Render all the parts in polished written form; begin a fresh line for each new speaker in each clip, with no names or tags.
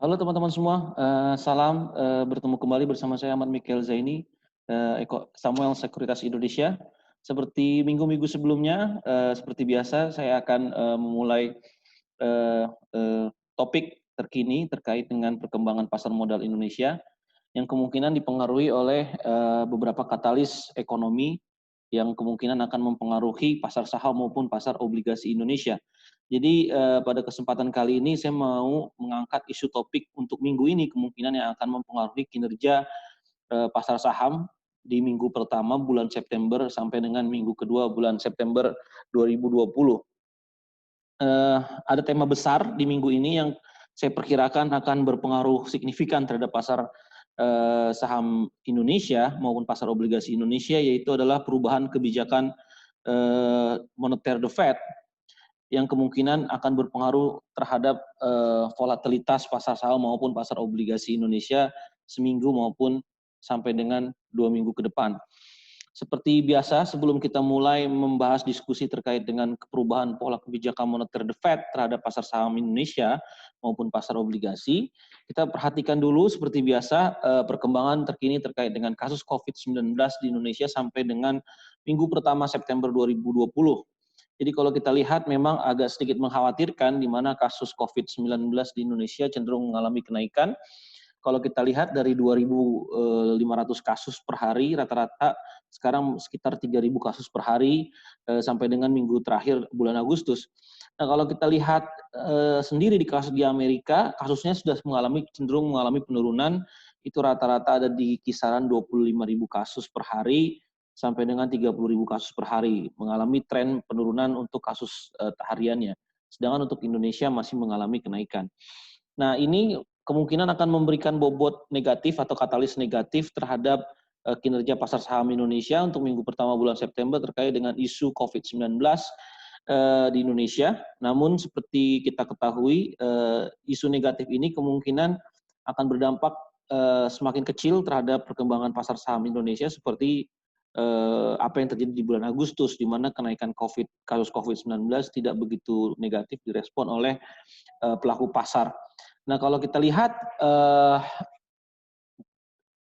Halo teman-teman semua, salam, bertemu kembali bersama saya Ahmad Mikhail Zaini, Samuel Sekuritas Indonesia. Seperti minggu-minggu sebelumnya, seperti biasa saya akan memulai eh, eh, topik terkini terkait dengan perkembangan pasar modal Indonesia yang kemungkinan dipengaruhi oleh beberapa katalis ekonomi yang kemungkinan akan mempengaruhi pasar saham maupun pasar obligasi Indonesia. Jadi pada kesempatan kali ini saya mau mengangkat isu topik untuk minggu ini kemungkinan yang akan mempengaruhi kinerja pasar saham di minggu pertama bulan September sampai dengan minggu kedua bulan September 2020. Ada tema besar di minggu ini yang saya perkirakan akan berpengaruh signifikan terhadap pasar saham Indonesia maupun pasar obligasi Indonesia, yaitu adalah perubahan kebijakan moneter The Fed yang kemungkinan akan berpengaruh terhadap volatilitas pasar saham maupun pasar obligasi Indonesia seminggu maupun sampai dengan 2 minggu ke depan. Seperti biasa, sebelum kita mulai membahas diskusi terkait dengan perubahan pola kebijakan moneter The Fed terhadap pasar saham Indonesia maupun pasar obligasi, kita perhatikan dulu seperti biasa perkembangan terkini terkait dengan kasus COVID-19 di Indonesia sampai dengan minggu pertama September 2020. Jadi kalau kita lihat memang agak sedikit mengkhawatirkan di mana kasus COVID-19 di Indonesia cenderung mengalami kenaikan. Kalau kita lihat dari 2.500 kasus per hari, rata-rata sekarang sekitar 3.000 kasus per hari sampai dengan minggu terakhir bulan Agustus. Nah, kalau kita lihat sendiri di kasus di Amerika, kasusnya sudah cenderung mengalami penurunan, itu rata-rata ada di kisaran 25.000 kasus per hari sampai dengan 30.000 kasus per hari, mengalami tren penurunan untuk kasus hariannya. Sedangkan untuk Indonesia masih mengalami kenaikan. Nah, ini kemungkinan akan memberikan bobot negatif atau katalis negatif terhadap kinerja pasar saham Indonesia untuk minggu pertama bulan September terkait dengan isu COVID-19 di Indonesia. Namun seperti kita ketahui, isu negatif ini kemungkinan akan berdampak semakin kecil terhadap perkembangan pasar saham Indonesia seperti apa yang terjadi di bulan Agustus, di mana kenaikan kasus COVID-19 tidak begitu negatif direspon oleh pelaku pasar. Nah, kalau kita lihat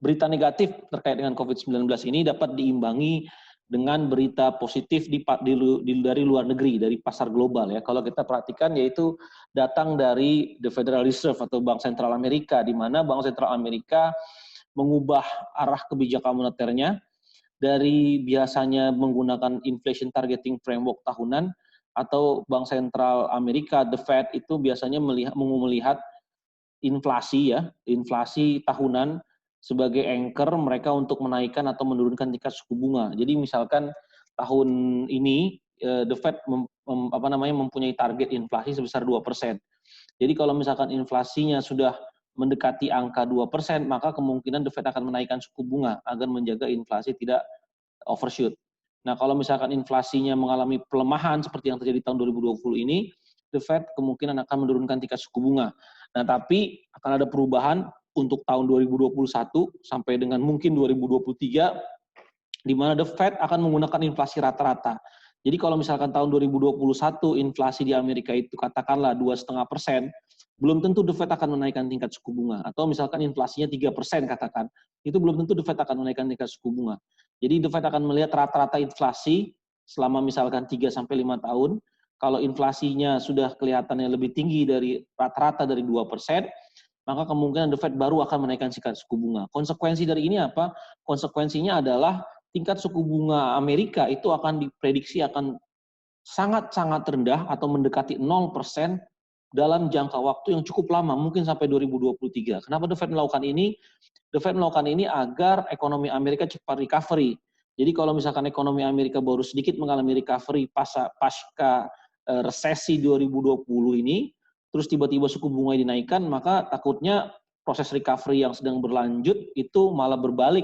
berita negatif terkait dengan COVID-19 ini dapat diimbangi dengan berita positif dari luar negeri, dari pasar global ya. Kalau kita perhatikan yaitu datang dari The Federal Reserve atau Bank Sentral Amerika, di mana Bank Sentral Amerika mengubah arah kebijakan moneternya dari biasanya menggunakan inflation targeting framework tahunan atau Bank Sentral Amerika, The Fed itu biasanya melihat inflasi tahunan sebagai anchor mereka untuk menaikkan atau menurunkan tingkat suku bunga. Jadi misalkan tahun ini The Fed mempunyai target inflasi sebesar 2%. Jadi kalau misalkan inflasinya sudah mendekati angka 2%, maka kemungkinan The Fed akan menaikkan suku bunga agar menjaga inflasi tidak overshoot. Nah, kalau misalkan inflasinya mengalami pelemahan seperti yang terjadi tahun 2020 ini, The Fed kemungkinan akan menurunkan tingkat suku bunga. Nah, tapi akan ada perubahan untuk tahun 2021 sampai dengan mungkin 2023, di mana The Fed akan menggunakan inflasi rata-rata. Jadi kalau misalkan tahun 2021 inflasi di Amerika itu katakanlah 2,5%, belum tentu The Fed akan menaikkan tingkat suku bunga. Atau misalkan inflasinya 3% katakan, itu belum tentu The Fed akan menaikkan tingkat suku bunga. Jadi The Fed akan melihat rata-rata inflasi selama misalkan 3-5 tahun. Kalau inflasinya sudah kelihatannya lebih tinggi dari rata-rata dari 2%, maka kemungkinan The Fed baru akan menaikkan tingkat suku bunga. Konsekuensi dari ini apa? Konsekuensinya adalah tingkat suku bunga Amerika itu akan diprediksi akan sangat-sangat rendah atau mendekati 0% dalam jangka waktu yang cukup lama, mungkin sampai 2023. Kenapa The Fed melakukan ini? The Fed melakukan ini agar ekonomi Amerika cepat recovery. Jadi kalau misalkan ekonomi Amerika baru sedikit mengalami recovery pasca resesi 2020 ini, terus tiba-tiba suku bunga dinaikkan, maka takutnya proses recovery yang sedang berlanjut itu malah berbalik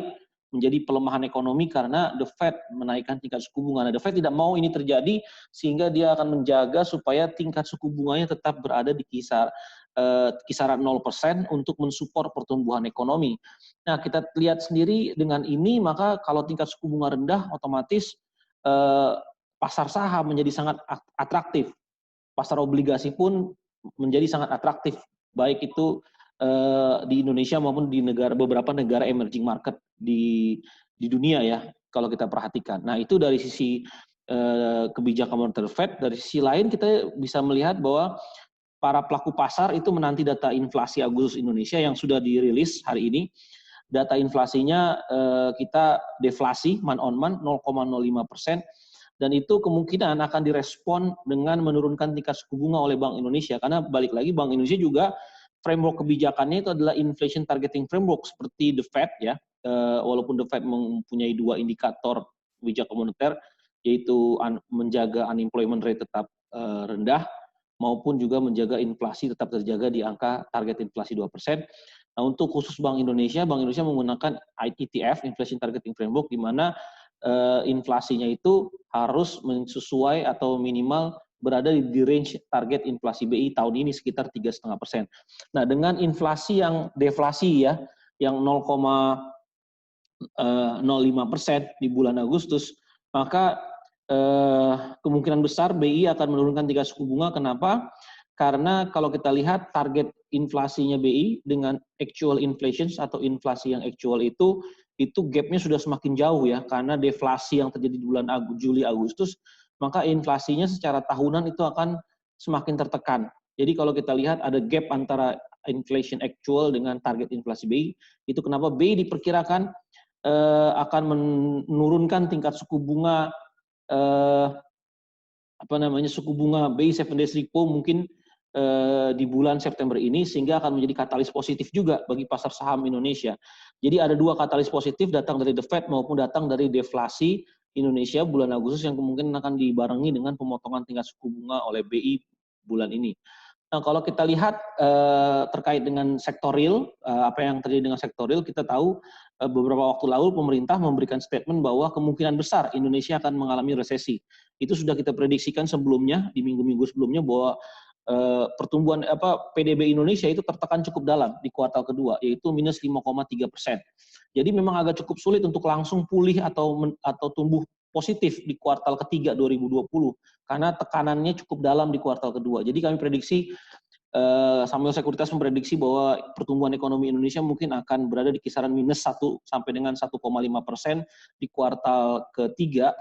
menjadi pelemahan ekonomi karena The Fed menaikkan tingkat suku bunga. Nah, The Fed tidak mau ini terjadi sehingga dia akan menjaga supaya tingkat suku bunganya tetap berada di kisaran 0% untuk mensupport pertumbuhan ekonomi. Nah, kita lihat sendiri dengan ini, maka kalau tingkat suku bunga rendah, otomatis pasar saham menjadi sangat atraktif. Pasar obligasi pun menjadi sangat atraktif, baik itu di Indonesia maupun di beberapa negara emerging market di dunia ya, kalau kita perhatikan. Nah, itu dari sisi kebijakan moneter Fed. Dari sisi lain kita bisa melihat bahwa para pelaku pasar itu menanti data inflasi Agustus Indonesia yang sudah dirilis hari ini. Data inflasinya kita deflasi month on month 0,05%, dan itu kemungkinan akan direspon dengan menurunkan tingkat suku bunga oleh Bank Indonesia, karena balik lagi Bank Indonesia juga framework kebijakannya itu adalah inflation targeting framework seperti the Fed ya. Walaupun the Fed mempunyai 2 indikator kebijakan moneter, yaitu menjaga unemployment rate tetap rendah maupun juga menjaga inflasi tetap terjaga di angka target inflasi 2%. Nah, untuk khusus Bank Indonesia menggunakan ITF, Inflation Targeting Framework, di mana inflasinya itu harus sesuai atau minimal berada di range target inflasi BI tahun ini sekitar 3,5%. Nah, dengan inflasi yang deflasi ya, yang 0,05% di bulan Agustus, maka kemungkinan besar BI akan menurunkan tingkat suku bunga. Kenapa? Karena kalau kita lihat target inflasinya BI dengan actual inflation atau inflasi yang actual itu gapnya sudah semakin jauh ya, karena deflasi yang terjadi di bulan Juli Agustus, maka inflasinya secara tahunan itu akan semakin tertekan. Jadi kalau kita lihat ada gap antara inflation actual dengan target inflasi BI, itu kenapa BI diperkirakan akan menurunkan tingkat suku bunga suku bunga BI 7 days repo mungkin di bulan September ini, sehingga akan menjadi katalis positif juga bagi pasar saham Indonesia. Jadi ada 2 katalis positif datang dari the Fed maupun datang dari deflasi Indonesia bulan Agustus yang kemungkinan akan dibarengi dengan pemotongan tingkat suku bunga oleh BI bulan ini. Nah, kalau kita lihat terkait dengan sektor real, apa yang terjadi dengan sektor real, kita tahu beberapa waktu lalu pemerintah memberikan statement bahwa kemungkinan besar Indonesia akan mengalami resesi. Itu sudah kita prediksikan sebelumnya, di minggu-minggu sebelumnya, bahwa pertumbuhan PDB Indonesia itu tertekan cukup dalam di kuartal kedua, yaitu minus 5,3%. Jadi memang agak cukup sulit untuk langsung pulih atau tumbuh positif di kuartal ketiga 2020 karena tekanannya cukup dalam di kuartal kedua. Jadi kami prediksi, Samuel Sekuritas memprediksi bahwa pertumbuhan ekonomi Indonesia mungkin akan berada di kisaran minus 1 sampai dengan 1,5% di kuartal ketiga,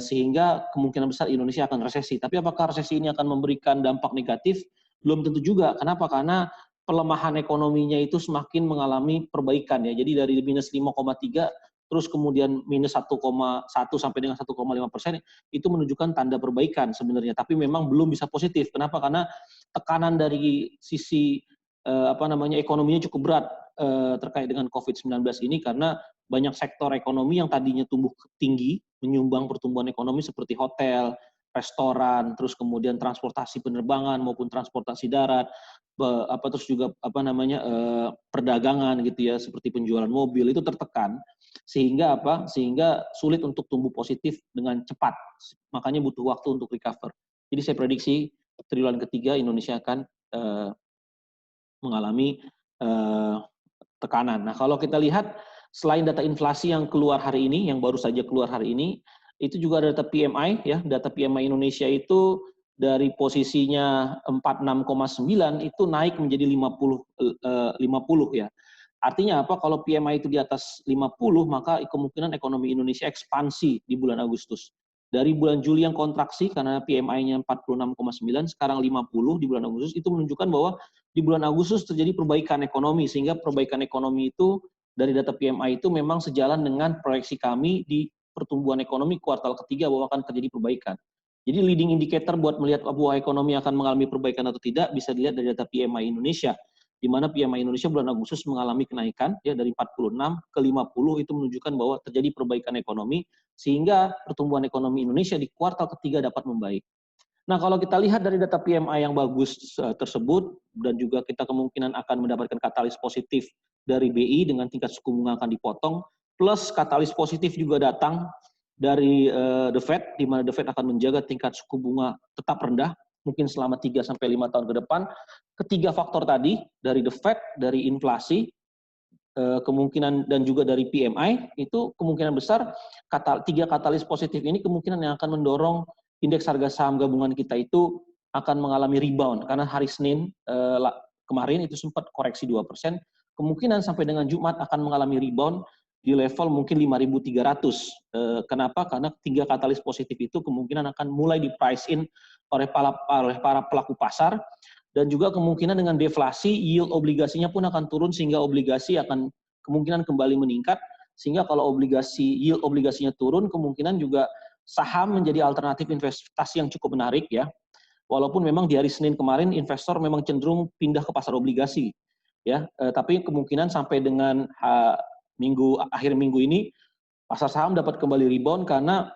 sehingga kemungkinan besar Indonesia akan resesi. Tapi apakah resesi ini akan memberikan dampak negatif? Belum tentu juga. Kenapa? Karena pelemahan ekonominya itu semakin mengalami perbaikan ya. Jadi dari minus 5,3 terus kemudian minus 1,1 sampai dengan 1,5% itu menunjukkan tanda perbaikan sebenarnya. Tapi memang belum bisa positif. Kenapa? Karena tekanan dari sisi ekonominya cukup berat terkait dengan COVID-19 ini, karena banyak sektor ekonomi yang tadinya tumbuh tinggi, menyumbang pertumbuhan ekonomi seperti hotel, restoran, terus kemudian transportasi penerbangan maupun transportasi darat, terus juga perdagangan gitu ya, seperti penjualan mobil itu tertekan, sehingga sulit untuk tumbuh positif dengan cepat. Makanya butuh waktu untuk recover. Jadi saya prediksi triwulan ketiga Indonesia akan mengalami tekanan. Nah, kalau kita lihat selain data inflasi yang keluar hari ini, yang baru saja keluar hari ini, itu juga ada data PMI ya. Data PMI Indonesia itu dari posisinya 46,9 itu naik menjadi 50 ya. Artinya apa? Kalau PMI itu di atas 50, maka kemungkinan ekonomi Indonesia ekspansi di bulan Agustus. Dari bulan Juli yang kontraksi karena PMI-nya 46,9, sekarang 50 di bulan Agustus, itu menunjukkan bahwa di bulan Agustus terjadi perbaikan ekonomi, sehingga perbaikan ekonomi itu dari data PMI itu memang sejalan dengan proyeksi kami di pertumbuhan ekonomi kuartal ketiga bahwa akan terjadi perbaikan. Jadi leading indicator buat melihat bahwa ekonomi akan mengalami perbaikan atau tidak bisa dilihat dari data PMI Indonesia, di mana PMI Indonesia bulan Agustus mengalami kenaikan ya dari 46 ke 50, itu menunjukkan bahwa terjadi perbaikan ekonomi sehingga pertumbuhan ekonomi Indonesia di kuartal ketiga dapat membaik. Nah, kalau kita lihat dari data PMI yang bagus tersebut, dan juga kita kemungkinan akan mendapatkan katalis positif dari BI dengan tingkat suku bunga akan dipotong, plus katalis positif juga datang dari The Fed, di mana The Fed akan menjaga tingkat suku bunga tetap rendah, mungkin selama 3-5 tahun ke depan. Ketiga faktor tadi, dari The Fed, dari inflasi, kemungkinan dan juga dari PMI, itu kemungkinan besar tiga katalis positif ini kemungkinan yang akan mendorong indeks harga saham gabungan kita itu akan mengalami rebound, karena hari Senin kemarin itu sempat koreksi 2%, kemungkinan sampai dengan Jumat akan mengalami rebound di level mungkin 5.300. Kenapa? Karena 3 katalis positif itu kemungkinan akan mulai di price in oleh para pelaku pasar, dan juga kemungkinan dengan deflasi yield obligasinya pun akan turun sehingga obligasi akan kemungkinan kembali meningkat, sehingga kalau yield obligasinya turun, kemungkinan juga saham menjadi alternatif investasi yang cukup menarik ya. Walaupun memang di hari Senin kemarin investor memang cenderung pindah ke pasar obligasi ya, tapi kemungkinan sampai dengan akhir minggu ini pasar saham dapat kembali rebound karena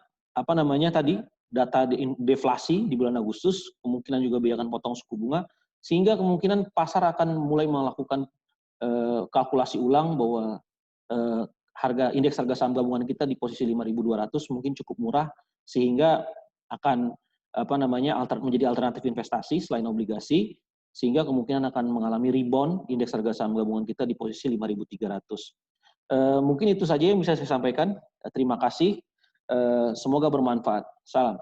data deflasi di bulan Agustus, kemungkinan juga BI akan potong suku bunga, sehingga kemungkinan pasar akan mulai melakukan kalkulasi ulang bahwa indeks harga saham gabungan kita di posisi 5.200 mungkin cukup murah, sehingga akan menjadi alternatif investasi selain obligasi, sehingga kemungkinan akan mengalami rebound indeks harga saham gabungan kita di posisi 5.300. Mungkin itu saja yang bisa saya sampaikan. Terima kasih. Semoga bermanfaat. Salam.